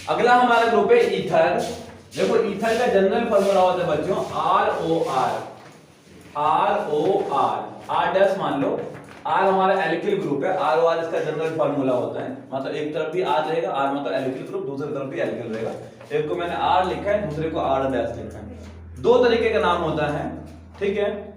अगला हमारा ग्रुप है ईथर। देखो ईथर का जनरल फॉर्मूला होता है बच्चों ROR, R डैश मान लो। R हमारा एल्किल ग्रुप है, ROR इसका जनरल फार्मूला होता है, मतलब एक तरफ भी R रहेगा, R मतलब एल्किल ग्रुप, दूसरी तरफ भी एल्किल रहेगा। एक को मैंने R लिखा है, दूसरे को R डैश लिखा है। दो तरीके का नाम होता है, ठीक है।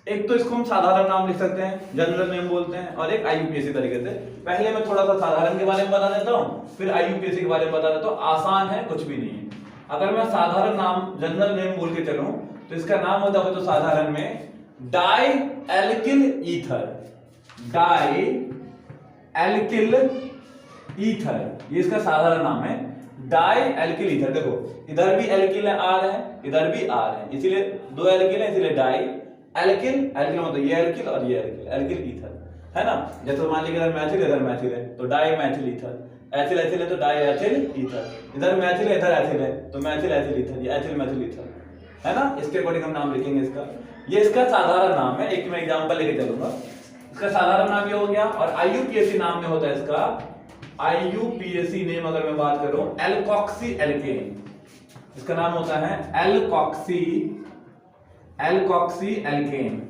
एक तो इसको हम साधारण नाम लिख सकते हैं, जनरल नेम बोलते हैं, और एक IUPAC तरीके से। पहले मैं थोड़ा सा साधारण के बारे में बता देता हूँ, फिर IUPAC के बारे में बता देता हूँ। आसान है, कुछ भी नहीं है। अगर मैं साधारण नाम जनरल नेम बोल के चलूं तो इसका नाम होता है तो साधारण में di alkyl ether, di alkyl ether, ये इसका साधारण नाम है, डाई एल्किल ईथर। देखो इधर भी एल्किल है R है, इधर भी R है, इसीलिए दो एल्किल है, इसीलिए डाई एल्किल। एल्किल मतलब ये एल्किल और ये एल्किल, एल्किल ईथर है ना। जैसे मान लीजिए इधर मैथिल, इधर मैथिल है तो di methyl ether, ethyl ethyl है तो डाई एथिल ईथर, इधर मैथिल है इधर एथिल है तो मैथिल एथिल ईथर, ये एथिल मैथिल ईथर है ना। इसके अकॉर्डिंग हम नाम लिखेंगे इसका। ये इसका साधारण नाम है, एक मैं एग्जांपल लेके चलूंगा। इसका साधारण नाम ये हो गया, और IUPAC नाम में होता है इसका, IUPAC नेम अगर मैं बात करूं एल्कोक्सी एल्केन, इसका नाम होता है एल्कोक्सी एल्केन।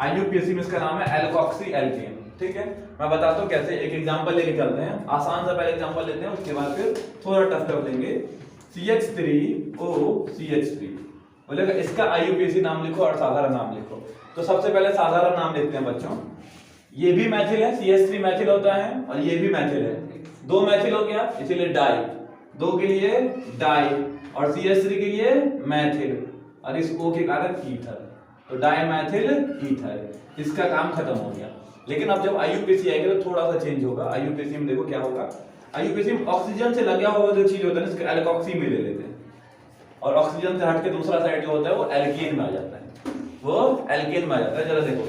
IUPAC में इसका नाम है एल्कोक्सी एल्केन, ठीक है। मैं बताता हूं कैसे, एक एग्जांपल लेके चलते हैं। आसान सा पहले एग्जांपल लेते हैं, उसके बाद फिर थोड़ा टफ लेंगे। CH3OCH3 बोलेगा इसका IUPAC नाम लिखो और साधारण नाम लिखो। तो सबसे पहले साधारण नाम लिखते हैं बच्चों। ये भी मैथिल है, CH3 मैथिल होता है, और ये भी मैथिल है, दो मैथिल हो गया, इसीलिए डाई, दो के लिए डाई, और CH3 के लिए मैथिल, और इस O के कारण ईथर, तो डाई मैथिल ईथर। इसका काम खत्म हो गया। लेकिन अब जब IUPAC आएगा तो थोड़ा सा चेंज होगा। IUPAC में देखो क्या होगा, IUPAC में ऑक्सीजन से लगा हुआ जो चीज होता है ना, इसको एल्कोक्सी में ले लेते हैं, और ऑक्सीजन से हट के दूसरा साइड जो होता है वो एल्केन में आ जाता है, वो एल्केन में आ जाता है। जरा देखो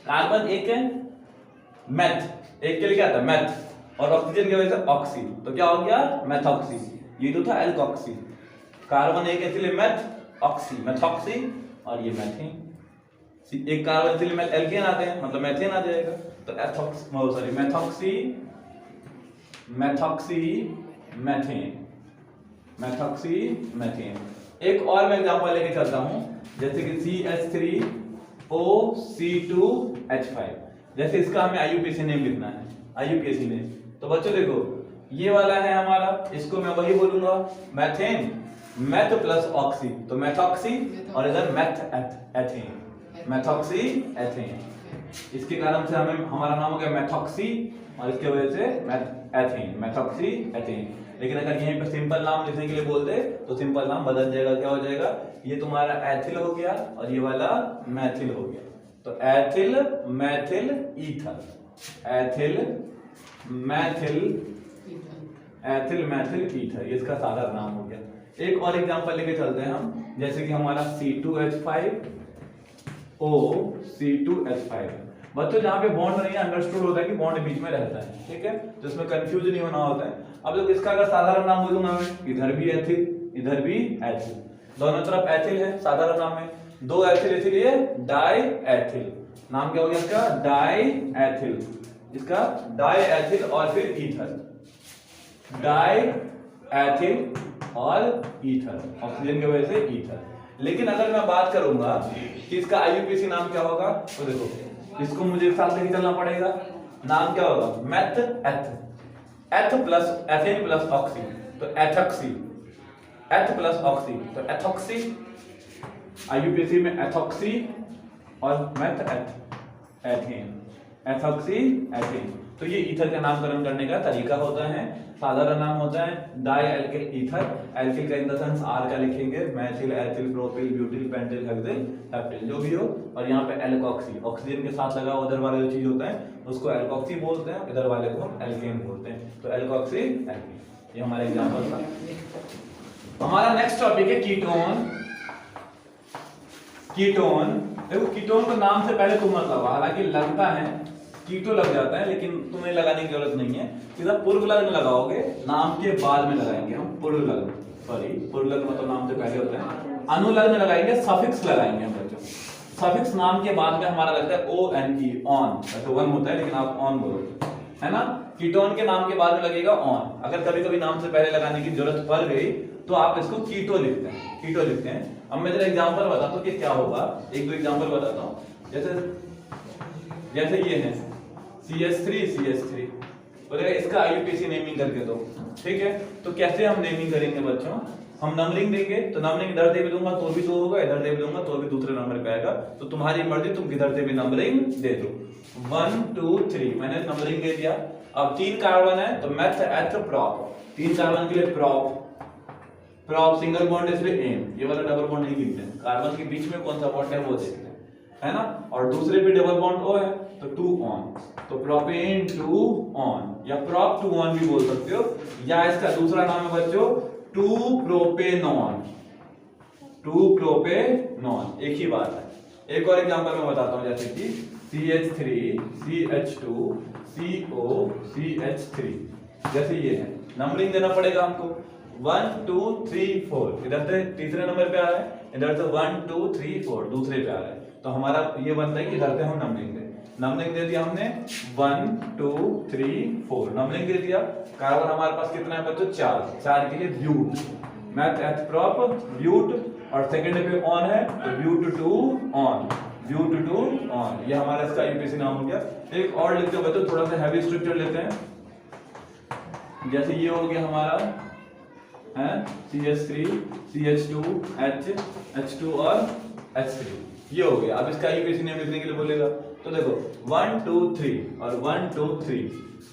कार्बन एक है, मेथ एक के लिए क्या आता है मेथ, और ऑक्सीजन की वजह से ऑक्सी, तो क्या हो गया मेथॉक्सी। ये तो था एल्कोक्सी, कार्बन एक इसलिए मेथ ऑक्सी मेथॉक्सी, और ये मेथेन। एक कार्बन इसलिए में एल्केन आते हैं, मतलब मेथेन आ जाएगा, तो ethox sorry methoxy methane, methoxy methane. एक और मैं एग्जांपल लेके चलता हूं, जैसे कि CH3OC2H5, जैसे इसका हमें IUPAC नेम लिखना है, IUPAC नेम। तो बच्चों देखो ये वाला है हमारा, इसको मैं वही बोलूंगा मेथेन, मेथ प्लस ऑक्सी तो मेथॉक्सी, और इधर मेथ एथेन, मेथॉक्सी एथेन। इसके कारण से हमें हमारा नाम हो गया मेथॉक्सी, और इसके वजह से एथेन, मेथॉक्सी एथेन। लेकिन अगर यहीं पे सिंपल नाम लिखने के लिए बोल दे तो सिंपल नाम बदल जाएगा, क्या हो जाएगा, ये तुम्हारा एथिल हो गया और ये वाला मैथिल हो गया, तो ethyl Maithil ether, ethyl Maithil ether, ये इसका साधारण नाम हो गया। एक और एग्जांपल लेके चलते हैं हम, जैसे कि हमारा C2H5O, बच्चों जहां पे बॉन्ड नहीं है अंडरस्टूड होता है कि बॉन्ड बीच में रहता है, ठीक है, तो इसमें कंफ्यूज नहीं होना होता है। अब लोग इसका अगर साधारण नाम बोलूंगा मैं, इधर भी एथिल इधर भी एथिल, दोनों तरफ एथिल है, साधारण नाम है, दो एथिल इसलिए डाई एथिल, नाम क्या हो गया इसका डाई एथिल, इसका डाई एथिल और फिर ईथर, डाई एथिल और ईथर, ऑक्सीजन की वजह से ईथर। लेकिन अगर मैं बात करूंगा कि इसका IUPAC नाम क्या होगा, तो देखो इसको मुझे एक साथ लेके चलना पड़ेगा। नाम क्या होगा meth eth plus ethane plus oxy तो एथॉक्सी, एथ प्लस ऑक्सी तो एथॉक्सी, IUPAC में एथॉक्सी और मेथ एथेन, एथॉक्सी एथेन। तो ये ईथर का नामकरण करने का तरीका होता है। साधारण नाम होता है डाई एल्किल ईथर, एल्किल का इन द सेंस R का लिखेंगे, methyl ethyl propyl butyl pentyl hexyl heptyl जो भी हो, और यहाँ पे एल्कोक्सी ऑक्सीजन के साथ लगा हुआ उधर वाला जो चीज होता है उसको एल्कोक्सी बोलते हैं, इधर वाले को हम एल्केन बोलते हैं, तो एल्कोक्सी एल्केन। ये हमारा एग्जांपल था। हमारा नेक्स्ट टॉपिक है कीटोन। कीटोन देखो, कीटोन को नाम से पहले तुम मत लगाओ, हालांकि लगता है कीटो लग जाता है, लेकिन तुम्हें लगाने की जरूरत नहीं है, सीधा पूर्व लग्न लगाओगे, नाम के बाद में लगाएंगे हम पूर्व लग्न, सॉरी पूर्व लग्न मतलब नाम से पहले होता है, अनुलग्न लगाएंगे, सफिक्स लगाएंगे हम बच्चों, सफिक्स नाम के बाद में हमारा लगता है ONE ऑन, वैसे वन होता है लेकिन आप ऑन बोलोगे, है ना। कीटोन के नाम के बाद में लगेगा ऑन, अगर कभी कभी नाम से पहले लगाने की जरूरत पड़ गई तो आप इसको कीटो लिखते हैं, कीटो लिखते हैं। अब मैं जरा एग्जांपल बताता हूँ कि क्या होगा, एक दो एग्जांपल बताता हूँ। जैसे ये है CH3 बोलेगा इसका IUPAC नेमिंग करके दो, ठीक है। तो कैसे हम नेमिंग करेंगे बच्चों, हम नंबरिंग देंगे, तो नंबरिंग इधर दे भी दूंगा तो भी 2 होगा, इधर दे भी दूंगा तो भी दूसरे नंबर पे आएगा। तो तुम्हारी मर्जी, तुम किधर से भी नंबरिंग दे दो। 1 2 3 मैंने नंबरिंग दे दिया। अब 3 कार्बन है तो मैथ एथ प्रॉप, 3 कार्बन के लिए प्रॉप सिंगल बॉन्ड इसलिए एम, ये वाला डबल बॉन्ड नहीं लिखते हैं, कार्बन के बीच में कौन सा बॉन्ड है वो देखते हैं, है ना। और दूसरे पे डबल बॉन्ड ओ है तो 2 ऑन, तो प्रोपेन 2 ऑन या प्रोप 2 ऑन भी बोल सकते हो, या इसका दूसरा नाम है बच्चों 2 प्रोपेनॉन, 2 प्रोपेनॉन, एक ही बात है। एक और एग्जांपल मैं बताता हूं, जैसे कि CH3 CH2 CO CH3, जैसे ये है, नंबरिंग देना पड़ेगा हमको 1 2 3 4, इधर से तीसरे नंबर पे आ रहा है, इधर से 1 2 3 4 दूसरे पे आ रहा है, तो हमारा ये बनता है कि इधर से हम नंबरिंग दें। नंबरिंग दे दिया हमने 1 2 3 4 नंबरिंग दे दिया। कार्बन हमारे पास कितना है बच्चों 4 के लिए ब्यूट, मैथ एथ प्रॉप ब्यूट, और सेकंड पे ऑन है तो ब्यूट 2 ऑन, ब्यूट 2 ऑन, ये हमारा इसका IUPAC नाम हो गया। एक और लिखते हो बच्चों, थोड़ा सा हैवी स्ट्रक्चर लेते हैं, जैसे ये हो गया हमारा है CH3 CH2 H2 और H3, ये हो गया। अब इसका IUPAC नेम लिखने के लिए बोलेगा तो देखो 1 2 3 और 1 2 3,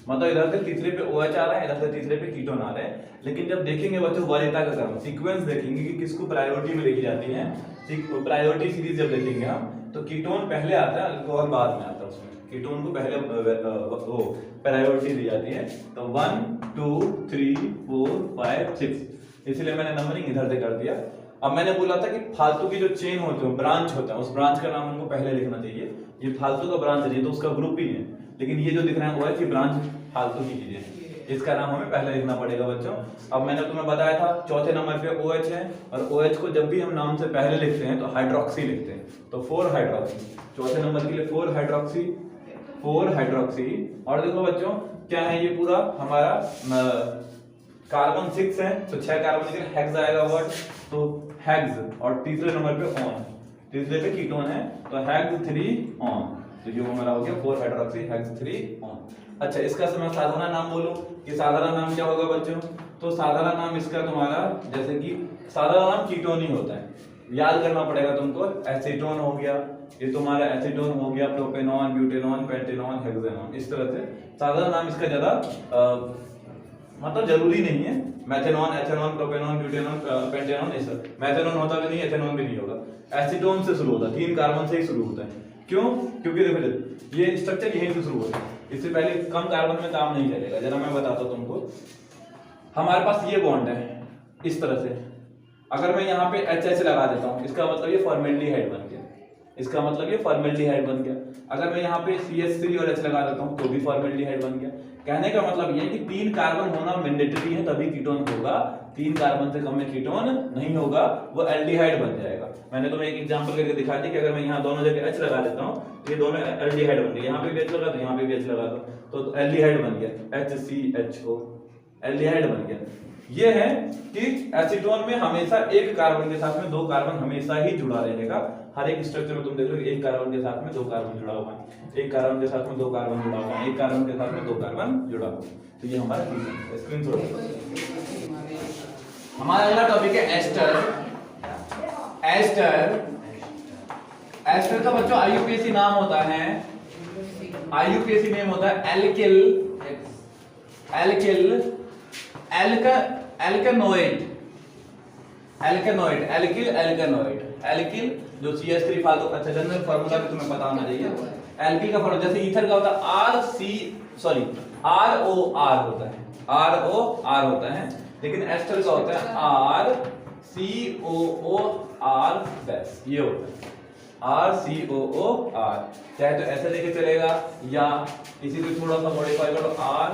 मतलब इधर से तीसरे पे OH आ रहा है, इधर से तीसरे पे कीटोन आ रहे हैं। लेकिन जब देखेंगे बच्चों वरीयता का क्रम, सीक्वेंस देखेंगे कि किसको प्रायोरिटी में लिखी जाती है, प्रायोरिटी सीरीज जब देखेंगे हम तो कीटोन पहले आता है, अल्कोहल बाद में आता है, उसमें कीटोन को पहले वो प्रायोरिटी दी जाती है। तो 1 2 3 4 5 6, इसलिए मैंने नंबरिंग इधर से कर दिया। अब मैंने बोला था कि फालतू की जो चेन होते हैं, ब्रांच होता है, उस ब्रांच का नाम हमको पहले लिखना चाहिए। ये फालतू का ब्रांच है, ये तो उसका ग्रुप ही है, लेकिन ये जो दिख रहा है वो है कि ब्रांच फालतू की चीजें हैं, इसका नाम हमें पहले लिखना पड़ेगा बच्चों। अब मैंने तुम्हें बताया था चौथे नंबर पे OH है, और OH को जब भी हम नाम से पहले लिखते हैं तो हाइड्रोक्सी लिखते हैं, तो 4 हाइड्रोक्सी, चौथे नंबर के लिए 4 हाइड्रोक्सी, 4 हाइड्रोक्सी। और देखो बच्चों क्या है, ये पूरा हमारा कार्बन 6 है तो 6 कार्बन के लिए हेक्स आएगा वर्ड, तो हेक्स, और तीसरे नंबर पे ऑन, तीसरे पे कीटोन है तो हेक्स 3 ऑन, तो ये हमारा हो गया 4 हाइड्रोक्सी हेक्स 3 ऑन। अच्छा, इसका मैं साधारण नाम बोलूं कि साधारण नाम क्या होगा बच्चों, तो साधारण नाम इसका तुम्हारा, जैसे कि साधारण नाम कीटोन ही होता है, याद करना पड़ेगा तुमको। एसीटोन हो गया, ये तुम्हारा एसीटोन हो गया, प्रोपेनॉन, ब्यूटेनॉन, पेंटेनॉन, हेक्सेनॉन, इस तरह से साधारण नाम इसका ज्यादा मतलब जरूरी नहीं है। मेथेनॉन, एथेनॉन, प्रोपेनॉन, ब्यूटेनॉन, पेंटेनॉन, ये सब मेथेनॉन होता भी नहीं, एथेनॉन भी नहीं होगा। एसीटोन से शुरू होता है, 3 कार्बन से ही शुरू होता है। क्यों? क्योंकि देखो ये स्ट्रक्चर यहीं से शुरू होता है, इससे पहले कम कार्बन में काम नहीं चलेगा। जरा मैं बताता हूं तुमको, हमारे पास ये बॉन्ड है इस तरह से, अगर मैं यहाँ पे HH लगा देता हूँ, इसका मतलब ये फॉर्मेल्डिहाइड बन गया, इसका मतलब ये फॉर्मेल्डिहाइड बन गया। अगर मैं यहाँ पे CH3 और H लगा देता हूँ तो भी फॉर्मेल्डिहाइड बन गया। कहने का मतलब ये है कि 3 कार्बन होना मैंडेटरी है, तभी कीटोन होगा, 3 कार्बन से कम में कीटोन नहीं होगा, वो एल्डिहाइड बन जाएगा। मैंने तुम्हें एक एग्जांपल करके दिखा दी कि अगर मैं यहाँ दोनों जगह H लगा देता हूँ तो ये दोनों एल्डिहाइड बन गए, यहाँ पे भी H लगा दो, यहाँ पे भी H लगा दो, तो एल्डिहाइड बन गया, HCHO, एल्डिहाइड बन गया। ये है कि एसीटोन में हमेशा एक कार्बन के साथ में 2 कार्बन हमेशा ही जुड़ा रहेगा। हर एक स्ट्रक्चर में तुम देख लो एक कार्बन के साथ में 2 कार्बन जुड़ा हुआ है, एक कार्बन के साथ में 2 कार्बन जुड़ा हुआ है, एक कार्बन के साथ में 2 कार्बन जुड़ा हुआ है। तो ये हमारा स्क्रीनशॉट। हमारा अगला टॉपिक है एस्टर। एस्टर, एस्टर का बच्चों IUPAC नाम होता है, IUPAC नेम होता है एल्किल, एल्किल, एल्केनोइड, एल्केनोइड, एल्किल, एल्केनोइड, एल्किल जो CH3 फालतू, अच्छा जनरल फार्मूला भी तुम्हें पता होना चाहिए। एल्किल का फार्मूला जैसे ईथर का होता है ROR होता है, ROR होता है, लेकिन एस्टर का होता है RCOOR बस, ये होता है RCOOR। चाहे तो ऐसे लेके चलेगा या इसी को थोड़ा सा मॉडिफाई करो R,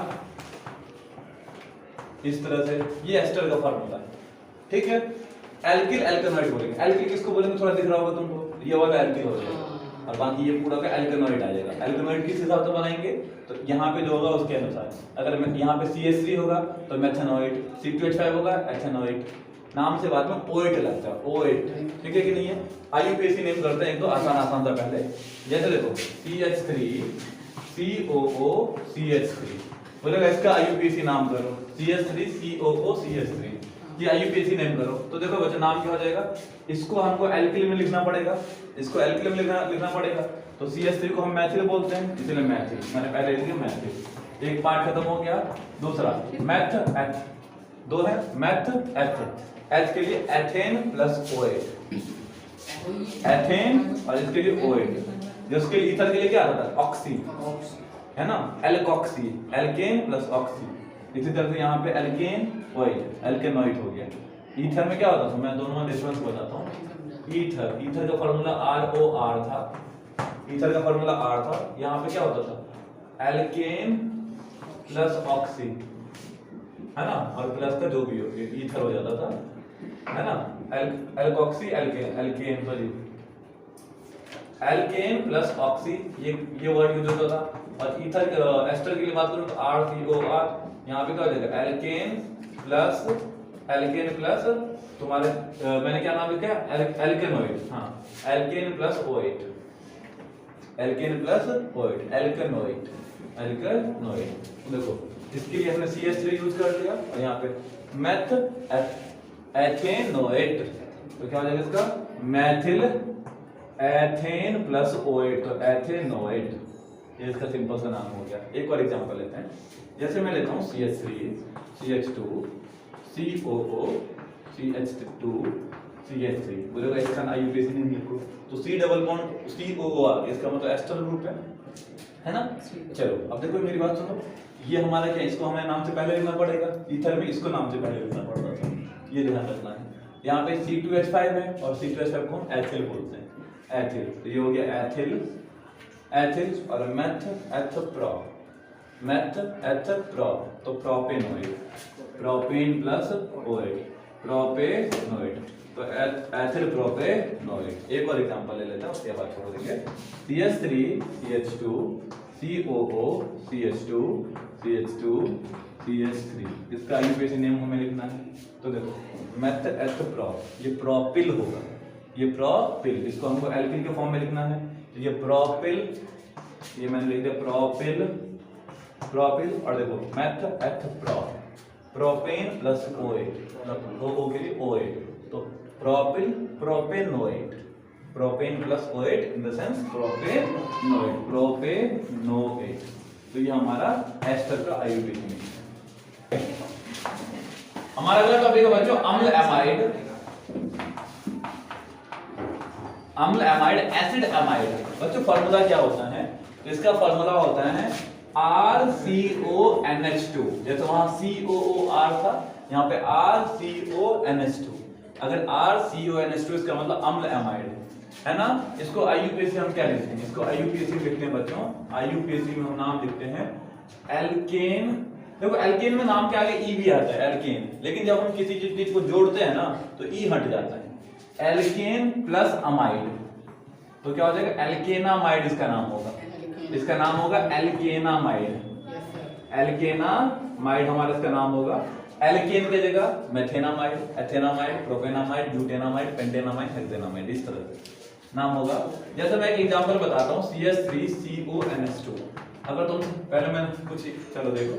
इस तरह से, ये एस्टर का फार्मूला है, ठीक है। एल्किल, एल्केनोइड बोलेंगे। एल्किल किसको बोलेंगे, थोड़ा दिख रहा होगा तुमको, ये वाला एल्किल हो जाएगा, और बाकी ये पूरा का एल्केनॉइड आ जाएगा। एल्केनॉइड किस हिसाब से बनाएंगे, तो यहाँ पे जो होगा उसके अनुसार, अगर यहाँ पे CH3 होगा तो मेथेनॉइड, C2H5 होगा एथेनॉइड, नाम से बाद में OH लगता है, OH, ठीक है कि नहीं है। IUPAC नेम करते हैं एक तो आसान था पहले, जैसे देखो CH3 COO CH3, बोलेगा इसका IUPAC नाम करो, CH3 COO CH3, ये IUPAC नेम करो। तो देखो बच्चों नाम क्या हो जाएगा, इसको हमको एल्किल में लिखना पड़ेगा, इसको एल्किल में लिखना पड़ेगा, तो CH3 को हम मैथिल बोलते हैं, इसलिए मैथिल, मैंने पहले लिख दिया मैथिल। एक पार्ट खत्म हो गया। दूसरा मैथ एथ, दो है मैथ एथ, एथ के लिए एथेन प्लस OH, एथेन, और इसके लिए OH, जिसके लिए ईथर के लिए क्या आता था, ऑक्सी, है ना, एल्कोक्सी, एल्केन प्लस ऑक्सी। इसी तरह से यहाँ पे एल्केन OH, एल्केनॉइड हो गया। ईथर में क्या होता था, मैं दोनों में डिफरेंस बताता हूँ। ईथर का फार्मूला ROR था, ईथर का फार्मूला R था। यहाँ पे क्या होता था, एल्केन प्लस ऑक्सी, है ना, और प्लस का जो भी हो ईथर हो जाता था, है ना, alkoxy alkane sorry alkane plus oxy, ये वर्ड यूज होता था। और ईथर एस्टर के लिए बात करूं तो RCOR, यहाँ पे क्या हो जाएगा, एल्केन प्लस तुम्हारे मैंने क्या नाम लिखा है, एल्केनॉइड, हाँ, alkane plus OH, alkane plus OH, alkanoid, alkanoid. देखो इसके लिए हमने CH3 यूज कर लिया, और यहाँ पे मेथ एथेनॉइड, तो क्या हो जाएगा इसका, मैथिल एथेन प्लस OH, तो एथेनॉइड, ये इसका सिंपल सा नाम हो गया। एक और एग्जांपल लेते हैं, जैसे मैं लेता हूँ CH3 CH2 COO CH2 CH3, बोलेगा इसका IUPAC नहीं लिखो, तो C डबल बॉन्ड COOR, इसका मतलब एस्टर ग्रुप है ना। चलो अब देखो मेरी बात सुनो, ये हमारा क्या, इसको हमें नाम से पहले लिखना पड़ेगा, ईथर में इसको नाम से पहले लिखना पड़ता था, ये ध्यान रखना है। यहाँ पे C2H5 है, और C2H5 को हम एथिल बोलते हैं, एथिल, तो ये हो गया एथिल, एथिल, और मेथ एथ प्रो, तो propanoid, propane plus OH, propanoid, तो एथिल प्रोपेनॉइड। एक और एग्जांपल ले लेते हैं, उसके बाद छोड़ देंगे। CH3 CH2 COO CH2 CH3, इसका IUPAC नेम हमें लिखना है। तो देखो मेथ एथ प्रो, ये प्रोपिल होगा, ये प्रोपिल, इसको हमको एल्किल के फॉर्म में लिखना है, तो ये प्रोपिल, ये मैंने लिख दिया प्रोपिल, और देखो meth eth pro, propane plus OH, O के लिए OH, तो propyl propanoid, propane plus OH in the sense propanoid, तो ये हमारा एस्टर का IUPAC है। हमारा अगला टॉपिक है बच्चों अम्ल एमाइड, एसिड एमाइड। बच्चों फार्मूला क्या होता है, तो इसका फार्मूला होता है RCONH2, जैसे वहां COOR था, यहाँ पे RCONH2। अगर RCONH2 इसका मतलब अम्ल एमाइड है ना। इसको IUPAC हम क्या लिखते हैं, इसको IUPAC लिखते हैं बच्चों, IUPAC में हम नाम लिखते हैं एल्केन। देखो एल्केन में नाम के आगे E भी आता है, एल्केन, लेकिन जब हम किसी चीज को जोड़ते हैं ना तो E हट जाता है, एल्केन प्लस अमाइड, तो क्या हो जाएगा, एल्केनामाइड इसका नाम होगा, इसका नाम होगा एल्केनामाइड, एल्केनामाइड हमारा इसका नाम होगा। एल्केन की जगह मेथेनामाइड, एथेनामाइड, प्रोपेनामाइड, ब्यूटेनामाइड, पेंटेनामाइड, हेक्सेनामाइड, इस तरह से नाम होगा। जैसे मैं एक एग्जांपल बताता हूँ, CH3CONH2। अगर तुम पहले मैं कुछ, चलो देखो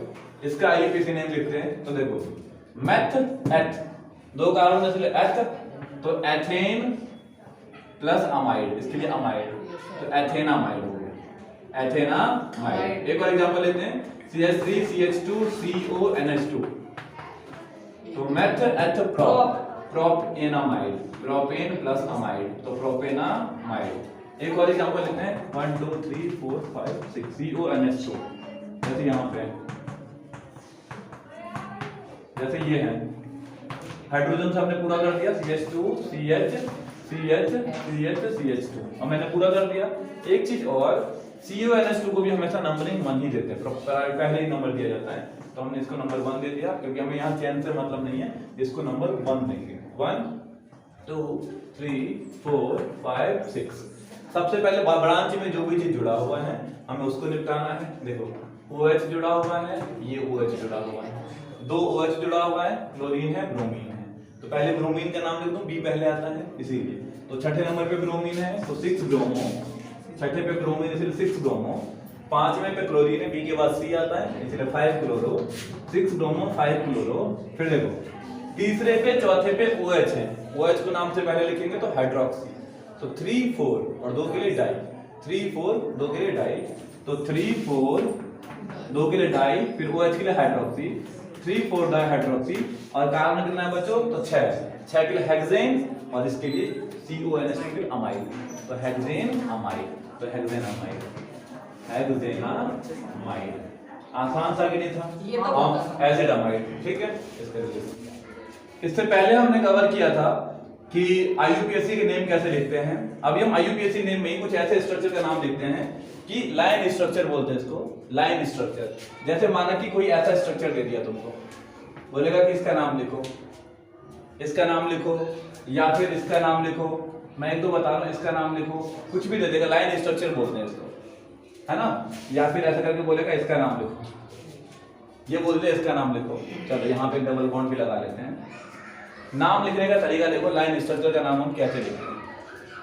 इसका IUPAC नेम लिखते हैं, तो देखो मेथ एथ, दो कार्बन में से एथ, तो एथेन प्लस अमाइड, इसके लिए अमाइड, तो एथेनामाइड हो गया, एथेनामाइड। एक और एग्जांपल लेते हैं, CH3CH2CONH2, तो मेथ एथ प्रोपेनामाइड, प्रोपेन प्लस अमाइड, तो प्रोपेनामाइड। एक और एग्जांपल लेते हैं, 1 2 3 4 5 6 CONH2, जैसे यहाँ पे, जैसे ये है हाइड्रोजन से हमने पूरा कर दिया, CH2 CH CH CH CH2, अब मैंने पूरा कर दिया। एक चीज और, CONH2 को भी हमेशा नंबरिंग 1 ही देते हैं, पहले ही नंबर दिया जाता है, तो हमने इसको नंबर 1 दे दिया, क्योंकि हमें यहाँ चेन से मतलब नहीं है, इसको नंबर 1 देंगे। 1 2 3 4 5 6, सबसे पहले ब्रांच में जो भी चीज जुड़ा हुआ है हमें उसको निपटाना है। देखो OH जुड़ा हुआ है, ये OH जुड़ा हुआ है, दो OH जुड़ा हुआ है, क्लोरीन है, ब्रोमीन है। तो पहले ब्रोमीन का नाम लिख दूं, B पहले आता है इसीलिए। तो छठे नंबर पे ब्रोमीन है तो 6 ब्रोमो, छठे पे ब्रोमीन इसलिए 6 ब्रोमो। पांचवें पे क्लोरीन है, B के बाद C आता है इसलिए 5 क्लोरो, 6 ब्रोमो 5 क्लोरो। फिर देखो तीसरे पे चौथे पे OH है, OH को नाम से पहले लिखेंगे तो हाइड्रोक्सी। तो 3 4 और 2 के लिए डाई, 3 4 2 के लिए डाई, तो 3 4 2 के लिए डाई, फिर OH के लिए हाइड्रोक्सी, 3 4 डाई हाइड्रोक्सी। और कार्बन कितना है बच्चों? तो 6 के लिए हेक्सेन और इसके लिए CONH के लिए अमाइड। तो हेक्सेन अमाइड, तो हेक्सेन अमाइड, हेक्सेन अमाइड। आसान सा कि नहीं था? ये तो एसिड अमाइड, ठीक है। इससे पहले हमने कवर किया था कि IUPAC के नेम कैसे लिखते हैं। अभी हम IUPAC नेम में ही कुछ ऐसे स्ट्रक्चर का नाम लिखते हैं कि लाइन स्ट्रक्चर बोलते हैं इसको, लाइन स्ट्रक्चर। जैसे माना कि कोई ऐसा स्ट्रक्चर दे दिया तुमको, बोलेगा कि इसका नाम लिखो, इसका नाम लिखो, या फिर इसका नाम लिखो। मैं एक तो बता रहा हूं, इसका नाम लिखो, कुछ भी दे देगा, लाइन स्ट्रक्चर बोलते हैं इसको, है ना। या फिर ऐसा करके बोलेगा इसका नाम लिखो, ये बोलते हैं इसका नाम लिखो। चलो यहाँ पे डबल बॉन्ड भी लगा लेते हैं। नाम लिखने का तरीका देखो, लाइन स्ट्रक्चर का नाम हम कैसे लिखते हैं।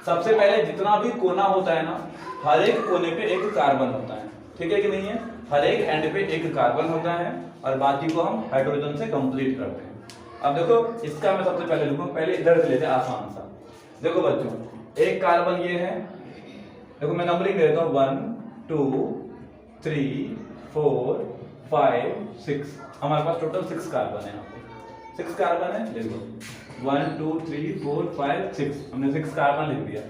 सबसे पहले जितना भी कोना होता है ना, हर एक कोने पे एक कार्बन होता है, ठीक है कि नहीं है? हर एक एंड पे एक कार्बन होता है और बाकी को हम हाइड्रोजन से कंप्लीट करते हैं। अब देखो इसका मैं सबसे पहले लिखूं, पहले इधर से लेते हैं आसान सा। देखो बच्चों एक कार्बन ये है, देखो मैं नंबरिंग देता हूं 1 2 3 4 5 6। हमारे पास टोटल 6 कार्बन है, यहाँ पे 6 कार्बन है। देखो 1 2 3 4 5 6, हमने 6 कार्बन लिख दिया,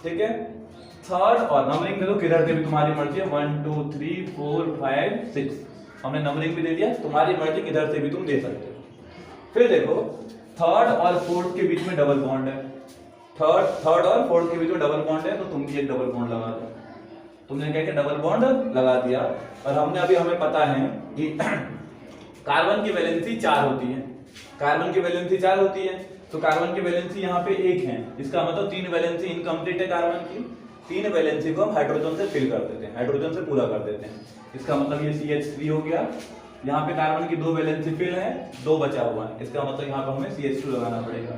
ठीक है। थर्ड और नंबरिंग दे दो, किधर से भी तुम्हारी मर्जी है, 1 2 3 4 5 6 हमने नंबरिंग भी दे दिया, तुम्हारी मर्जी किधर से भी तुम दे सकते हो। फिर देखो थर्ड और फोर्थ के बीच में डबल बॉन्ड है, थर्ड और फोर्थ के बीच में डबल बॉन्ड है, तो तुम भी एक डबल बॉन्ड लगा दो। तुमने क्या किया? डबल बॉन्ड लगा दिया। और हमने अभी हमें पता है कि कार्बन की वैलेंसी 4 होती है, कार्बन की वैलेंसी 4 होती है, तो कार्बन की वैलेंसी यहाँ पे 1 है, इसका मतलब 3 वैलेंसी इनकम्प्लीट है कार्बन की। 3 वैलेंसी को हम हाइड्रोजन से फिल कर देते हैं, हाइड्रोजन से पूरा कर देते हैं। इसका मतलब ये CH3 हो गया। यहाँ पे कार्बन की 2 वैलेंसी फिल है, 2 बचा हुआ है, इसका मतलब यहाँ पे हमें CH2 लगाना पड़ेगा।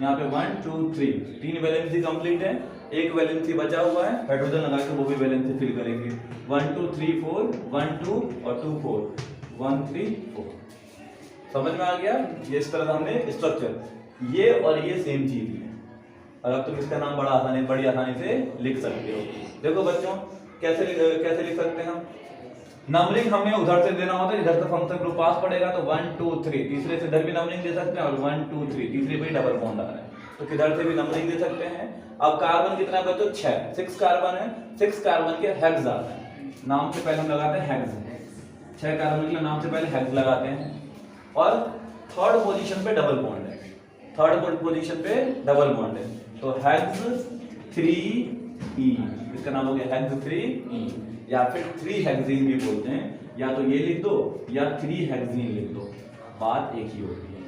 यहाँ पे 1 2 3 3 वैलेंसी कंप्लीट है, 1 वैलेंसी बचा हुआ है, हाइड्रोजन लगा के वो भी वैलेंसी फिल करेंगे। 1 2 3 4 1 2 और 2 4 1 3 4। समझ में आ गया? ये इस तरह से हमने स्ट्रक्चर, ये और ये सेम चीज है। और अब तुम इसका नाम बड़ी आसानी से लिख सकते हो। देखो बच्चों कैसे लिख सकते हैं हम। नंबरिंग हमें उधर से देना होता है, इधर से फंक्शन ग्रुप पास पड़ेगा तो 1 2 3, तीसरे से इधर भी नंबरिंग दे सकते हैं, और 1 2 3 तीसरे पे डबल बॉन्ड आ रहा है तो किधर से भी नंबरिंग दे सकते हैं। अब कार्बन कितना बच्चों? 6 कार्बन है, 6 कार्बन के हेक्स आते हैं, नाम से पहले हम लगाते हैं हेक्स। 6 कार्बन के नाम से पहले हेक्स लगाते हैं। और थर्ड पोजीशन पे डबल बॉन्ड है, थर्ड पोजीशन पे डबल बॉन्ड है, तो हेक्स 3E, इसका नाम हो गया हेक्स 3E, या फिर 3 हेक्सीन भी बोलते हैं। या तो ये लिख दो या 3 हेक्सीन लिख दो, बात एक ही होती है।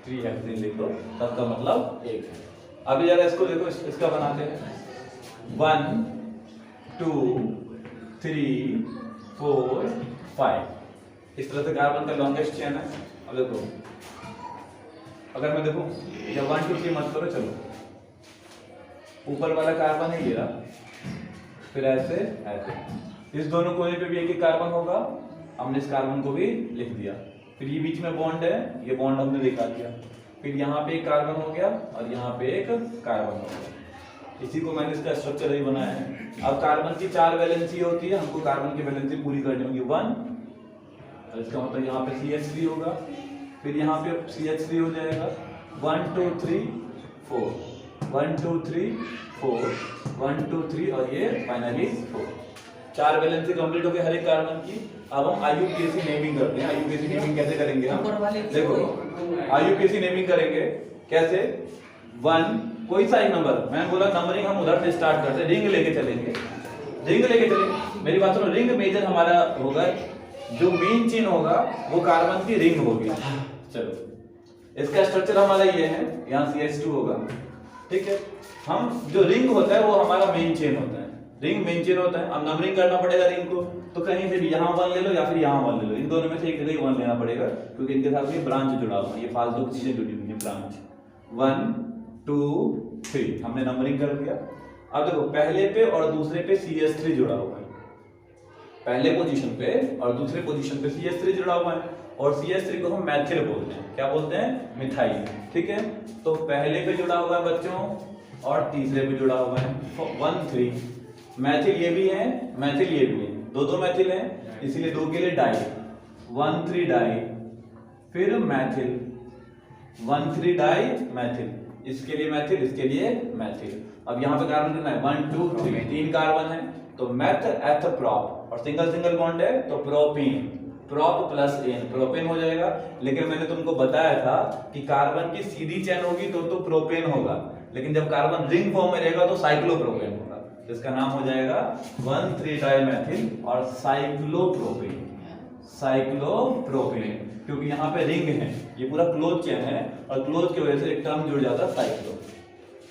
3 हेक्सीन लिख दो, सबका मतलब एक है। अभी जरा इसको देखो, इसका बनाते हैं 1 2 3 4 5। इस तरह से कार्बन का लॉन्गेस्ट चेन है। अब देखो अगर मैं देखूं या 1 2 3 मत करो, चलो ऊपर वाला कार्बन है ये रहा, फिर ऐसे ऐसे, इस दोनों कोने पे भी एक कार्बन होगा, हमने इस कार्बन को भी लिख दिया। फिर ये बीच में बॉन्ड है, ये बॉन्ड हमने दिखा दिया। फिर यहाँ पे एक कार्बन हो गया और यहाँ पे एक कार्बन हो गया। इसी को मैंने इसका स्ट्रक्चर ही बनाया है। अब कार्बन की 4 वैलेंसी होती है, हमको कार्बन की वैलेंसी पूरी करनी होगी 1, इसका मतलब यहाँ पे CH3 होगा, फिर यहाँ पे CH3 हो जाएगा। 1 2 3 4 1 2 3 4 1 2 3 और ये फाइनली 4। 4 वैलेंसी कंप्लीट हो गई हर एक कार्बन की। अब हम IUPAC नेमिंग करते हैं। IUPAC नेमिंग कैसे करेंगे हम? देखो IUPAC नेमिंग करेंगे कैसे? 1 कोई सा एक नंबर, मैंने बोला नंबरिंग हम उधर से स्टार्ट करते हैं, रिंग लेके चलेंगे, रिंग लेके चलेंगे। मेरी बात सुनो, रिंग मेजर हमारा होगा, जो मेन चेन होगा वो कार्बन की रिंग होगी। चलो इसका स्ट्रक्चर हमारा ये है, यहाँ CH2 होगा, ठीक है। हम जो रिंग होता है वो हमारा मेन चेन होता है, रिंग मेन चेन होता है। अब नंबरिंग करना पड़ेगा रिंग को, तो कहीं से भी यहाँ 1 ले लो या फिर यहाँ 1 ले लो, इन दोनों में से एक जगह 1 लेना पड़ेगा क्योंकि इनके साथ ये ब्रांच जुड़ा हुआ है, ये फालतू की चीजें जुड़ी हुई है ब्रांच। 1 2 3 हमने नंबरिंग कर दिया। अब देखो पहले पे और दूसरे पे CH3 जुड़ा हुआ है, पहले पोजीशन पे और दूसरे पोजीशन पे CH3 जुड़ा हुआ है, और CH3 को हम मैथिल बोलते हैं। क्या बोलते हैं? मिथाइल। ठीक है, तो पहले पे जुड़ा हुआ है बच्चों और तीसरे पे जुड़ा हुआ है 1 3। मैथिल ये भी है, मैथिल ये भी है, दो मैथिल हैं, इसीलिए दो के लिए डाई, 1 3 डाई, फिर मैथिल 1 3 डाई मैथिल, इसके लिए मैथिल, इसके लिए मैथिल। अब यहाँ पे कार्बन कितना है? 1 2 3, 3 कार्बन है, तो मेथ एथ प्रोप, और सिंगल सिंगल बॉन्ड है तो propene, prop plus ane propane हो जाएगा। लेकिन मैंने तुमको बताया था कि कार्बन की सीधी चेन होगी तो प्रोपेन होगा, लेकिन जब कार्बन रिंग फॉर्म में रहेगा तो साइक्लोप्रोपेन होगा, तो इसका नाम हो जाएगा 1 3 डाइमेथिल और साइक्लोप्रोपेन, साइक्लोप्रोपेन, क्योंकि यहाँ पे रिंग है, ये पूरा क्लोज चेन है और क्लोज की वजह से एक टर्म जुड़ जाता है साइक्लो।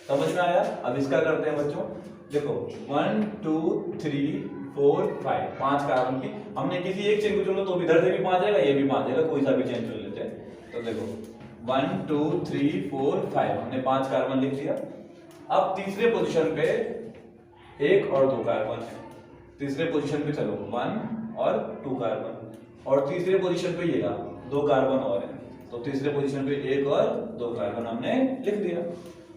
समझ में आया? अब इसका करते हैं बच्चों, देखो 1 2 3 4 5, 5 कार्बन की, हमने किसी एक चेन को चुन लो तो इधर से भी 5 आएगा, ये भी 5 आएगा, कोई सा भी चेन चुन लेते हैं। तो देखो 1 2 3 4 5 हमने 5 कार्बन लिख दिया। अब तीसरे पोजीशन पे 1 और 2 कार्बन है, तीसरे पोजीशन पे चलो 1 और 2 कार्बन, और तीसरे पोजीशन पे ये रहा 2 कार्बन और है, तो तीसरे पोजीशन पे 1 और 2 कार्बन हमने लिख दिया।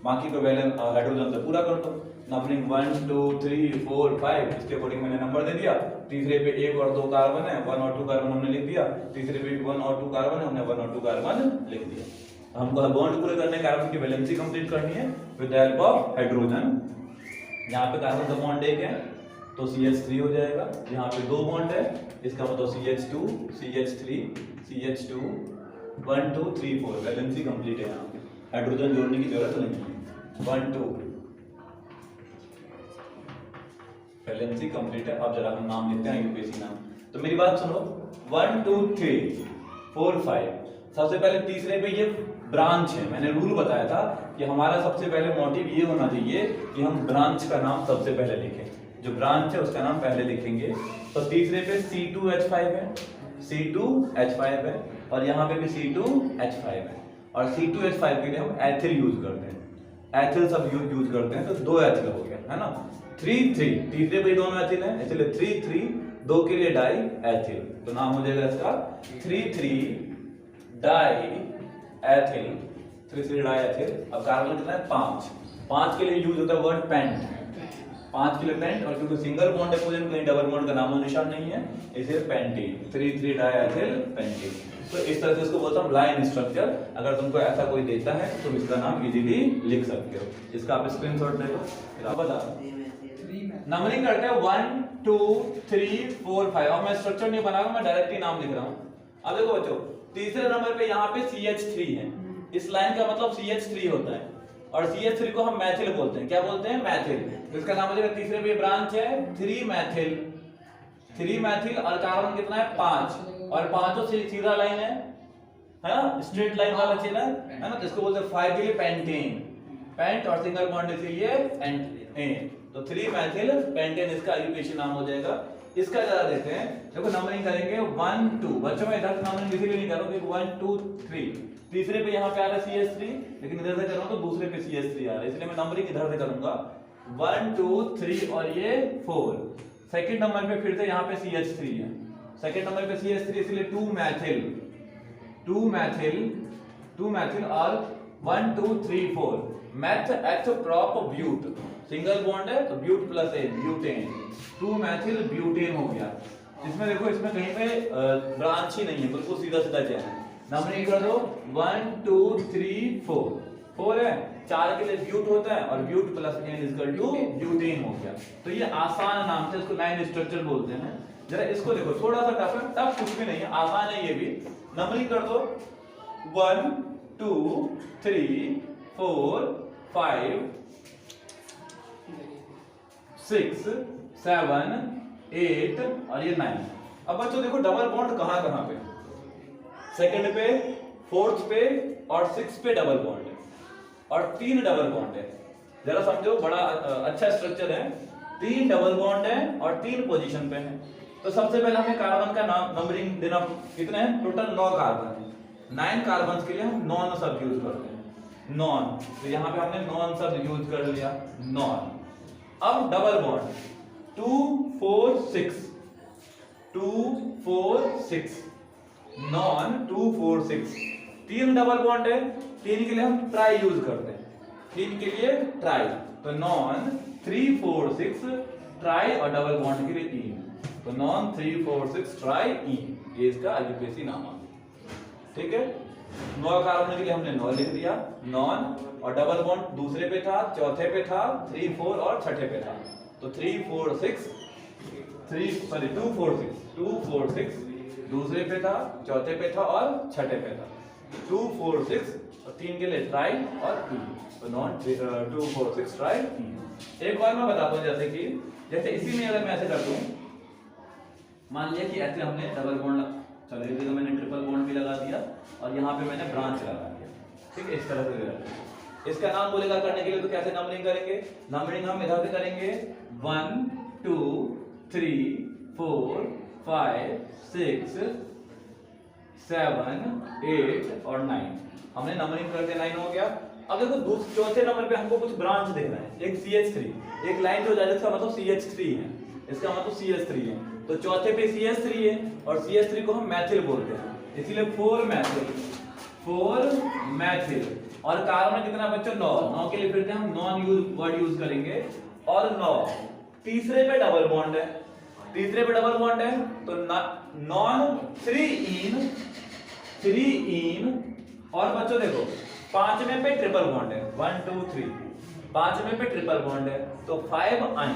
बाकी को वैलेंस हाइड्रोजन से पूरा कर दो, नंबरिंग 1 2 3 4 5, इसके अकॉर्डिंग मैंने नंबर दे दिया। तीसरे पे 1 और 2 कार्बन है, 1 और 2 कार्बन हमने लिख दिया, तीसरे पे 1 और 2 कार्बन है, हमने 1 और 2 कार्बन लिख दिया। हमको बॉन्ड पूरे करने कार्बन की वैलेंसी कंप्लीट करनी है with the help of hydrogen. यहाँ पे कार्बन का बॉन्ड 1 है तो CH3 हो जाएगा, यहाँ पे 2 बॉन्ड है, इसका मतलब CH2 CH3 CH2 1 2 3 4, valency complete है, यहाँ पे हाइड्रोजन जोड़ने की जरूरत नहीं है। 1 2 वैलेंसी कंप्लीट है। अब जरा हम नाम लिखते हैं यूपीएससी नाम। तो मेरी बात सुनो, 1 2 3 4 5, सबसे पहले तीसरे पे ये ब्रांच है, मैंने रूल बताया था कि हमारा सबसे पहले मोटिव ये होना चाहिए कि हम ब्रांच का नाम सबसे पहले लिखें, जो ब्रांच है उसका नाम पहले लिखेंगे। तो तीसरे पे C2H5 है, C2H5 है, और यहाँ पे भी C2H5 है, और C2H5 के लिए हम एथिल यूज करते हैं, एथिल सब यूज करते हैं, तो 2 एथिल हो गया है ना। 3 3, तीसरे पे दोनों एथिल हैं, इसलिए 3 3, 2 के लिए डाई एथिल, तो नाम हो जाएगा इसका 3 3 डाई एथिल, 3 3 डाई एथिल। अब कार्बन कितना है? 5, 5 के लिए यूज होता है वर्ड पेंट, 5 के लिए पेंट, और क्योंकि सिंगल बॉन्ड है पूरे में, कहीं डबल बॉन्ड का नामो निशान नहीं है, इसे पेंटीन, 3 3 डाई एथिल पेंटीन। तो इस तरह से इसको बोलता हूं लाइन स्ट्रक्चर। अगर तुमको ऐसा कोई देता है तो इसका नाम इजीली लिख सकते हो, इसका आप स्क्रीनशॉट ले लो। फिर आप बता नंबरिंग करते हैं 1 2 3 4 5, और मैं स्ट्रक्चर नहीं बना रहा हूं, मैं डायरेक्ट ही नाम लिख रहा हूं। अब देखो बच्चों, तीसरे नंबर पे यहाँ पे CH3 है, इस लाइन का मतलब CH3 होता है, और CH3 को हम मैथिल बोलते हैं। क्या बोलते हैं? मैथिल। तो इसका नाम हो जाएगा, तीसरे पे ब्रांच है 3 मैथिल, 3 मैथिल, और कार्बन कितना है? 5, और पांचों सीधा लाइन है ना, स्ट्रेट लाइन वाला चेन है ना, तो इसको बोलते हैं 5 के लिए पेंटेन, पेंट और सिंगल बॉन्ड इसीलिए एंड, तो 3 मैथिल पेंटेन इसका यूपीएससी नाम हो जाएगा। इसका जरा देखते हैं, देखो नंबरिंग करेंगे 1 2, बच्चों में इधर नंबरिंग इसीलिए नहीं कर रहा हूं, 1 2 3, तीसरे पे यहाँ पे आ रहा है CH3, लेकिन इधर से कर रहा हूं तो दूसरे पे CH3 आ रहा है, इसलिए मैं नंबरिंग इधर से करूंगा 1 2 3 और ये 4। सेकंड नंबर पे फिर से यहाँ पे CH3 है, सेकंड नंबर पे CH3, इसलिए 2 मैथिल, 2 मैथिल, 2 मैथिल, और 1 2 3 4, मैथ एथ प्रोप ब्यूट, सिंगल बॉन्ड है तो but plus ane, butane, 2 methyl butane हो गया। इसमें देखो, इसमें कहीं पे ब्रांच ही नहीं है, बिल्कुल सीधा सीधा चेन है। नंबरिंग कर दो 1 2 3 4, 4 है, 4 के लिए ब्यूट होता है, और but plus ane equal to butane हो गया। तो ये आसान नाम से इसको लाइन स्ट्रक्चर बोलते हैं। जरा इसको देखो, थोड़ा सा टफ है, टफ कुछ भी नहीं है, आसान है ये भी। नंबरिंग कर दो 1 2 3 4 5 6 7 8 और ये 9। अब बच्चों देखो डबल बॉन्ड कहां कहां पे, सेकंड पे, फोर्थ पे और 6 पे डबल बॉन्ड है, और 3 डबल बॉन्ड है, जरा समझो, बड़ा अच्छा स्ट्रक्चर है, 3 डबल बॉन्ड है और 3 पोजीशन पे है। तो सबसे पहले हमें कार्बन का नंबरिंग देना, कितने हैं टोटल 9 कार्बन है। 9 कार्बन के लिए हम नॉन शब्द यूज करते हैं, नॉन, तो यहाँ पे हमने नॉन शब्द यूज कर लिया, नॉन। अब double bond 2 4 6, 2 4 6, non 2 4 6, 3 double bond है, 3 के लिए हम ट्राई यूज करते हैं, 3 के लिए ट्राई, तो नॉन 3 4 6 ट्राई और डबल बॉन्ड के लिए ईन, तो नॉन 3 4 6 ट्राई ईन, ये इसका आईयूपीएसी नाम आ गया। ठीक है, 9 कार्बन के लिए हमने 9 लिख दिया, नॉन, और डबल बॉन्ड दूसरे पे था, चौथे पे था, 3 4 और छठे पे था, तो 3 4 6 2 4 6 दूसरे पे था, चौथे पे था और छठे पे था, 2 4 6 और 3 के लिए ट्राई और ई, तो नॉन 2 4 6 ट्राई ई। एक बार मैं बताता हूँ, जैसे इसी में अगर मैं ऐसे कर दूं, मान लिया कि ऐसे हमने डबल बॉन्ड, चलो इस जगह मैंने ट्रिपल बॉन्ड भी लगा दिया और यहाँ पे मैंने ब्रांच लगा दिया, ठीक है, इस तरह से लगा दिया। इसका नाम बोलेगा करने के लिए, तो कैसे नंबरिंग करेंगे, नंबरिंग हम इधर से करेंगे 1 2 3 4 5 6 7 8 और 9, हमने नंबरिंग कर दिया, 9 हो गया। अब देखो चौथे नंबर पे हमको कुछ ब्रांच देखना है, एक CH3, एक लाइन जो जाए इसका मतलब CH3 है, इसका मतलब CH3 है, तो चौथे पे CH3 है और CH3 को हम मैथिल बोलते हैं, इसीलिए 4 मैथिल। और कार्बन कितना बच्चों 9 के लिए फिर से हम नॉन वर्ड यूज करेंगे, और 9 तीसरे पे डबल बॉन्ड है, तो नॉन 3 इन, और बच्चों देखो पांचवें पे ट्रिपल बॉन्ड है, 1 2 3, पांचवें पे ट्रिपल बॉन्ड है, तो 5 आइन,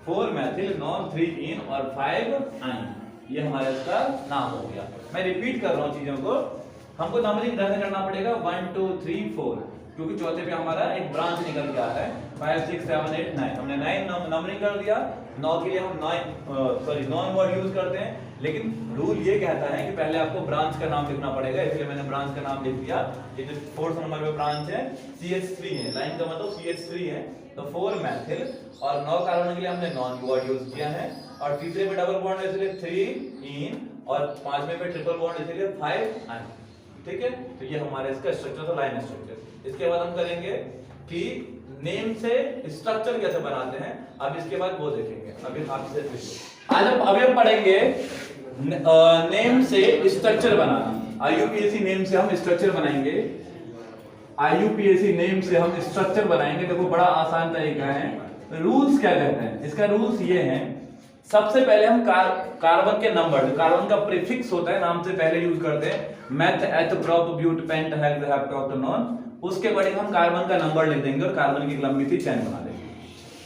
4 मैथिल, नॉन 3 इन और 5 आइन, ये हमारा इसका नाम हो गया। मैं रिपीट कर रहा हूं चीजों को, हमको नंबरिंग इधर से करना पड़ेगा 1 2 3 4, क्योंकि चौथे पे हमारा एक ब्रांच निकल के आता है, 5 6 7 8 9, हमने 9 नंबरिंग कर दिया, 9 के लिए हम नॉन वर्ड यूज करते हैं, लेकिन रूल ये कहता है कि पहले आपको ब्रांच का नाम लिखना पड़ेगा, इसलिए मैंने ब्रांच का नाम लिख दिया। ये जो 4th नंबर पे ब्रांच है CH3 है, लाइन का मतलब CH3 है, तो 4 मैथिल, और 9 कार्बन के लिए हमने नॉन वर्ड यूज किया है, और तीसरे पे डबल बॉन्ड है इसलिए 3 इन, और पांचवें पे ट्रिपल बॉन्ड इसलिए 5 आइन, ठीक है। तो ये हमारा इसका स्ट्रक्चर था, लाइन स्ट्रक्चर। इसके बाद हम करेंगे कि नेम से स्ट्रक्चर कैसे बनाते हैं, अब इसके बाद वो देखेंगे, अभी आप इसे देखो। अभी हम पढ़ेंगे नेम से स्ट्रक्चर बनाना, आईयूपीएसी नेम से हम स्ट्रक्चर बनाएंगे, आईयूपीएसी नेम से हम स्ट्रक्चर बनाएंगे। देखो बड़ा आसान तरीका है। रूल्स क्या कहते हैं, इसका रूल्स ये हैं, सबसे पहले हम कार्बन के नंबर, कार्बन का प्रीफिक्स होता है, नाम से पहले यूज करते हैं, meth eth prop but pent hex hept oct non, उसके बाद हम कार्बन का नंबर लिख देंगे और कार्बन की एक लंबी सी चेन बना देंगे,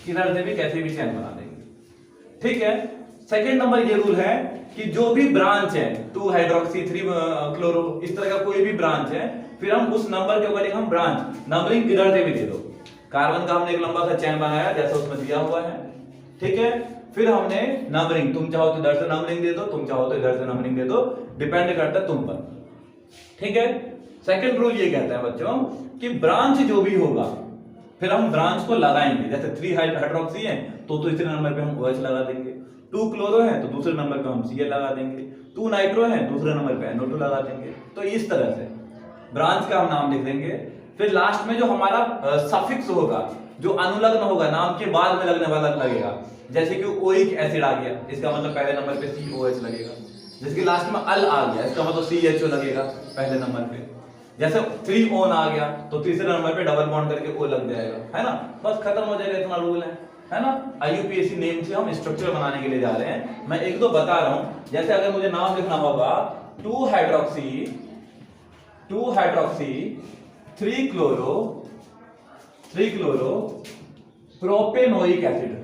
किधर से भी कैसे भी चेन बना देंगे, ठीक है। सेकंड नंबर ये रूल है कि जो भी ब्रांच है 2 हाइड्रोक्सी 3 क्लोरो, इस तरह का कोई भी ब्रांच है, फिर हम उस नंबर के ऊपर हम ब्रांच नंबरिंग किधर से भी दे दो। कार्बन का हमने एक लंबा सा चेन बनाया जैसा उसमें दिया हुआ है, ठीक है। फिर हमने नंबरिंग, तुम चाहो तो इधर से नंबरिंग दे दो, तुम चाहो तो इधर से नंबरिंग दे दो, डिपेंड करता है तुम पर, ठीक है। सेकंड रूल ये कहता है बच्चों कि ब्रांच जो भी होगा फिर हम ब्रांच को लगाएंगे, जैसे 3 हाइड्रोक्सी है तो तीसरे नंबर पे हम OH लगा देंगे, 2 क्लोरो है तो दूसरे नंबर पे हम Cl लगा देंगे, 2 नाइट्रो है दूसरे नंबर पे NO2 लगा देंगे। तो इस तरह से ब्रांच का हम नाम लिख देंगे। फिर लास्ट में जो हमारा सफिक्स होगा, जो अनुलग्न होगा, नाम के बाद में लगने वाला लगेगा, जैसे कि ओइक एसिड आ गया, इसका मतलब पहले नंबर पे COH लगेगा, जैसे कि लास्ट में अल आ गया, इसका मतलब CHO लगेगा पहले नंबर पे, जैसे 3 ओन आ गया तो तीसरे नंबर पे डबल बॉन्ड करके O लग जाएगा, है ना, बस खत्म हो जाएगा, इतना रूल है ना। आईयूपीएसी नेम से हम स्ट्रक्चर बनाने के लिए जा रहे हैं, मैं एक दो बता रहा हूं। जैसे अगर मुझे नाम लिखना होगा 2 हाइड्रोक्सी 3 क्लोरो प्रोपेनोइक एसिड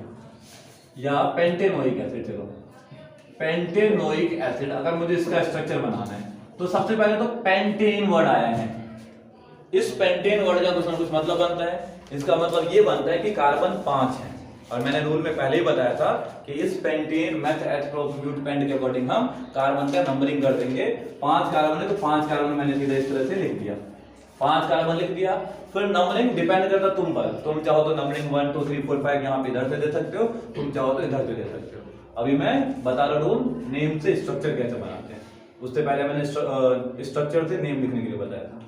या पेंटेनोइक एसिड, चलो पेंटेनोइक एसिड, अगर मुझे इसका स्ट्रक्चर बनाना है तो सबसे पहले तो पेंटेन वर्ड आया है, इस पेंटेन वर्ड का कुछ ना कुछ मतलब बनता है। इसका मतलब ये बनता है कि कार्बन 5 है, और मैंने रूल में पहले ही बताया था कि इस pentane meth eth prop but pent के अकॉर्डिंग हम कार्बन का नंबरिंग कर देंगे। 5 कार्बन है तो 5 कार्बन मैंने सीधे इस तरह से लिख दिया, 5 कार्बन लिख दिया। फिर नंबरिंग डिपेंड करता तुम पर, तुम चाहो तो नंबरिंग 1 2 3 4 5 यहाँ पे इधर से दे सकते हो, तुम चाहो तो इधर से दे सकते हो। अभी मैं बता रहा हूँ नेम से स्ट्रक्चर कैसे बनाते हैं। उससे पहले मैंने स्ट्रक्चर से नेम लिखने के लिए बताया था।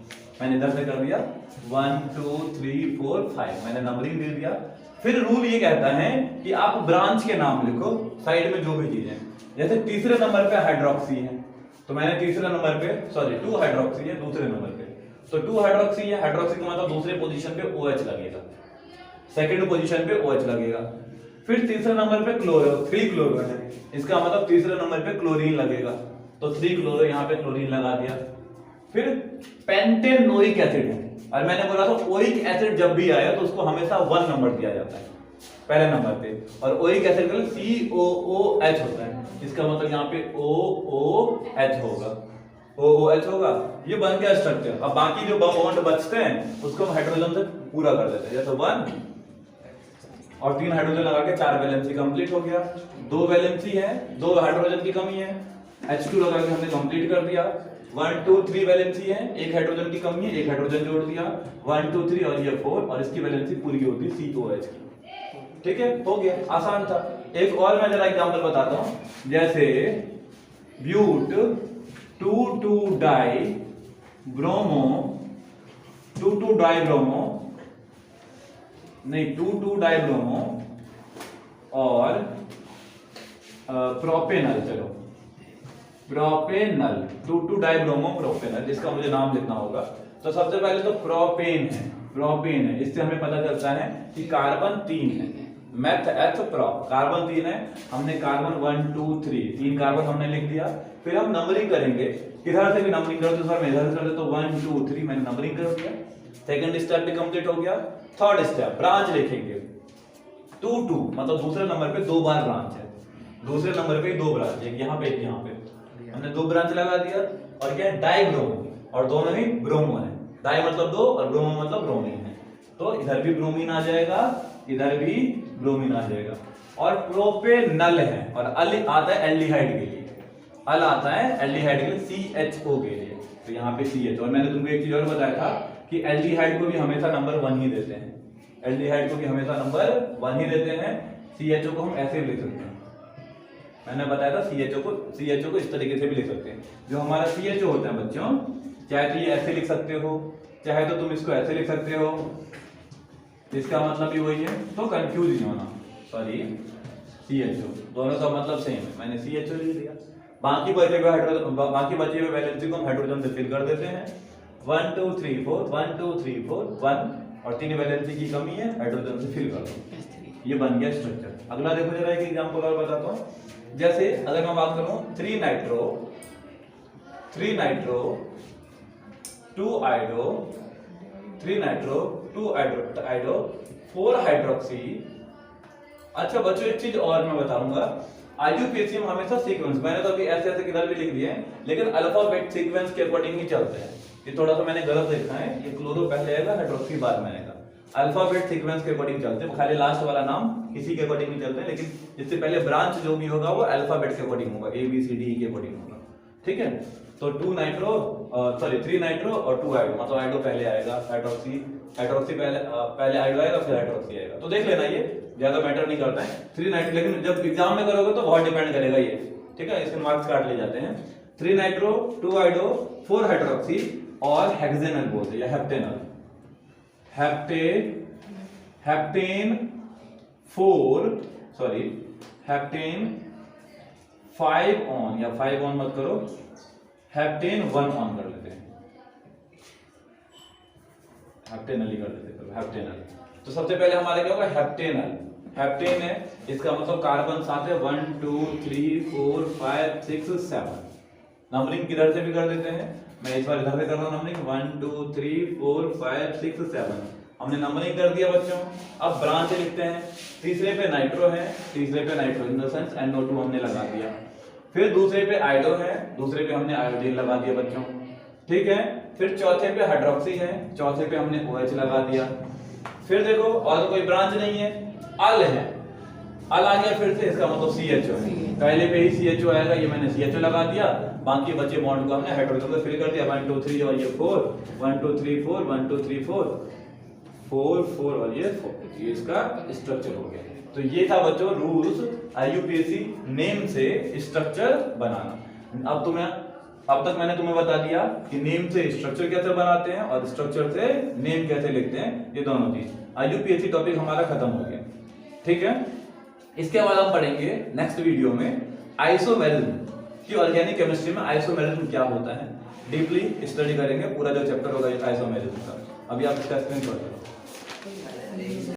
मैंने इधर से कर दिया 1 2 3 4 5, मैंने नंबरिंग दे दिया। फिर रूल ये कहता है कि आप ब्रांच के नाम लिखो साइड में जो भी चीजें, जैसे तीसरे नंबर पे हाइड्रोक्सी है तो मैंने तीसरे नंबर पे 2 हाइड्रोक्सी है दूसरे नंबर पे, तो 2 हाइड्रोक्सी है, हाइड्रोक्सी का मतलब दूसरे पोजीशन पे OH लगेगा, सेकंड पोजीशन पे OH लगेगा। फिर तीसरे नंबर पे क्लोरो 3 क्लोरो है, इसका मतलब तीसरे नंबर पे क्लोरीन लगेगा, तो 3 क्लोरो यहाँ पे क्लोरीन लगा दिया। फिर पेंटेनोइक एसिड है, और मैंने बोला था ओइक एसिड जब भी आया तो उसको हमेशा 1 नंबर दिया जाता है पहले नंबर पे, और ओइक एसिड का COOH होता है, इसका मतलब यहाँ पे OOH होगा, OOH होगा। ये बन गया स्ट्रक्चर। अब बाकी जो बॉन्ड बचते हैं उसको हम हाइड्रोजन से पूरा कर देते हैं, जैसे 1 और 3 हाइड्रोजन लगा के 4 वैलेंसी कंप्लीट हो गया। 2 वैलेंसी है, 2 हाइड्रोजन की कमी है, H2 लगा के हमने कंप्लीट कर दिया। 1 2 3 वैलेंसी है, 1 हाइड्रोजन की कमी है, 1 हाइड्रोजन जोड़ दिया, 1 2 3 और ये 4, और इसकी वैलेंसी पूरी होती है COH की। ठीक है, हो गया, आसान था। एक और मैं जरा एग्जांपल बताता हूं, जैसे but 2 di bromo 2 di bromo नहीं 2 डाई ब्रोमो और प्रोपेनल, चलो प्रोपेनल 2 डाई ब्रोमो प्रोपेनल, जिसका मुझे नाम लिखना होगा। तो सबसे पहले तो प्रोपेन है, इससे हमें पता चलता है कि कार्बन 3 है, मैथ एथ प्रोप, कार्बन 3 है, हमने कार्बन 1 2 3 कार्बन हमने लिख दिया। फिर हम नंबरिंग करेंगे, किधर से भी नंबरिंग करो तो सर मैं इधर से कर देता हूं, 1 2 3 मैंने नंबरिंग कर दिया। सेकंड स्टेप भी कंप्लीट हो गया। थर्ड स्टेप ब्रांच लिखेंगे, 2 2 मतलब दूसरे नंबर पे 2 बार ब्रांच है, दूसरे नंबर पे 2 ब्रांच, एक यहाँ पे एक यहाँ पे, हमने 2 ब्रांच लगा दिया। और क्या है, डाई ब्रोमो, और दोनों ही ब्रोमो है, डाई मतलब 2 और ब्रोमो मतलब ब्रोमीन है, तो इधर भी ब्रोमीन आ जाएगा, इधर भी ब्रोमीन आ जाएगा। और प्रोपेनल है, और अल आता है एल्डिहाइड के लिए, अल आता है एल्डिहाइड के लिए, CHO के लिए, तो यहाँ पे CH। और मैंने तुमको एक चीज और बताया था कि एल्डिहाइड को भी हमेशा नंबर 1 ही देते हैं, एल्डिहाइड को भी हमेशा नंबर 1 ही देते हैं। CHO को हम ऐसे भी लिख सकते हैं, मैंने बताया था CHO को इस तरीके से भी लिख सकते हैं। जो हमारा CHO होता है बच्चों, चाहे तो ये ऐसे लिख सकते हो, चाहे तो तुम इसको ऐसे लिख सकते हो, इसका मतलब भी वही है, तो कंफ्यूज नहीं होना, सॉरी CHO दोनों का मतलब सेम है, मैंने CHO लिख दिया। बाकी बचे हुए वैलेंसी को हम हाइड्रोजन से फिल कर देते हैं, 1 2 3 4 1 2 3 4 1, और 3 वैलेंसी की कमी है, हाइड्रोजन से फिल कर दो, ये बन गया स्ट्रक्चर। अगला देखो जरा एक एग्जांपल और बताता हूं, जैसे अगर मैं बात करूं 3 नाइट्रो 2 आइडो 3 नाइट्रो 2 आइडो 4 हाइड्रोक्सी। अच्छा बच्चों एक चीज और मैं बताऊंगा, IUPAC हमेशा सीक्वेंस, मैंने तो अभी ऐसे किधर भी लिख दिए हैं, लेकिन अल्फाबेट सीक्वेंस के अकॉर्डिंग ही चलते हैं। ये थोड़ा सा मैंने गलत लिखा है, ये क्लोरो पहले आएगा, हाइड्रोक्सी बाद में आएगा, अल्फाबेट सीक्वेंस के अकॉर्डिंग चलते हैं, खाली लास्ट वाला नाम किसी के अकॉर्डिंग नहीं चलते हैं, लेकिन इससे पहले ब्रांच जो भी होगा वो अल्फाबेट के अकॉर्डिंग होगा, ABCD के अकॉर्डिंग होगा, ठीक है। तो 3 नाइट्रो और 2 आइडो, मतलब आइडो पहले आएगा, हाइड्रोक्सी पहले आइडो आएगा, फिर हाइड्रोक्सी आएगा, तो देख लेना, ये ज्यादा मैटर नहीं करता है 3 नाइट्रो, लेकिन जब एग्जाम में करोगे तो बहुत डिपेंड करेगा ये, ठीक है, इसके मार्क्स काट ले जाते हैं। 3 नाइट्रो 2 आइडो 4 हाइड्रोक्सी और हेक्सेनल बोलते हैं, या हेप्टेनल, हेप्टेन 5 ऑन, या 5 ऑन मत करो, हेप्टेन 1 ऑन कर लेते हैं, हेप्टेनल ही कर लेते हैं, हेप्टेनल। तो सबसे पहले हमारे क्या होगा, हेप्टेनल, हेप्टेन है, इसका मतलब कार्बन साथ है, 1 2 3 4 5 6 7, नंबरिंग किधर से भी कर देते हैं, मैं इस बार इधर से कर रहा हूं नंबरिंग, 1 2 3 4 5 6 7, हमने नंबरिंग कर दिया बच्चों। अब ब्रांच लिखते हैं, तीसरे पे नाइट्रो है, इन द सेंस NO2 हमने लगा दिया, फिर दूसरे पे आइडो है, दूसरे पे हमने आयोडीन लगा दिया बच्चों, ठीक है। फिर चौथे पे हाइड्रोक्सी है, चौथे पे हमने OH लगा दिया। फिर देखो और कोई ब्रांच नहीं है, अल है, अल आ गया फिर से, इसका मतलब CHO है, पहले पे ही CHO आएगा, ये मैंने CHO लगा दिया, बाकी बचे बॉन्ड को हमने हाइड्रोजन से फिल कर दिया 1 2 3 और ये 4 1 2 3 4 1 2 3 4 4 4 और ये 4, ये इसका स्ट्रक्चर हो गया। तो ये था बच्चों रूल्स IUPAC नेम से स्ट्रक्चर बनाना। अब तक मैंने तुम्हें बता दिया कि नेम से स्ट्रक्चर कैसे बनाते हैं और स्ट्रक्चर से नेम कैसे लिखते हैं, ये दोनों चीज। IUPAC टॉपिक हमारा खत्म हो गया, ठीक है। इसके बाद हम पढ़ेंगे नेक्स्ट वीडियो में आइसोमेरिज्म कि ऑर्गेनिक केमिस्ट्री में आइसोमेरिज्म क्या होता है, डीपली स्टडी करेंगे पूरा जो चैप्टर होगा आइसोमेरिज्म का। अभी आप इसका स्क्रीनशॉट लो।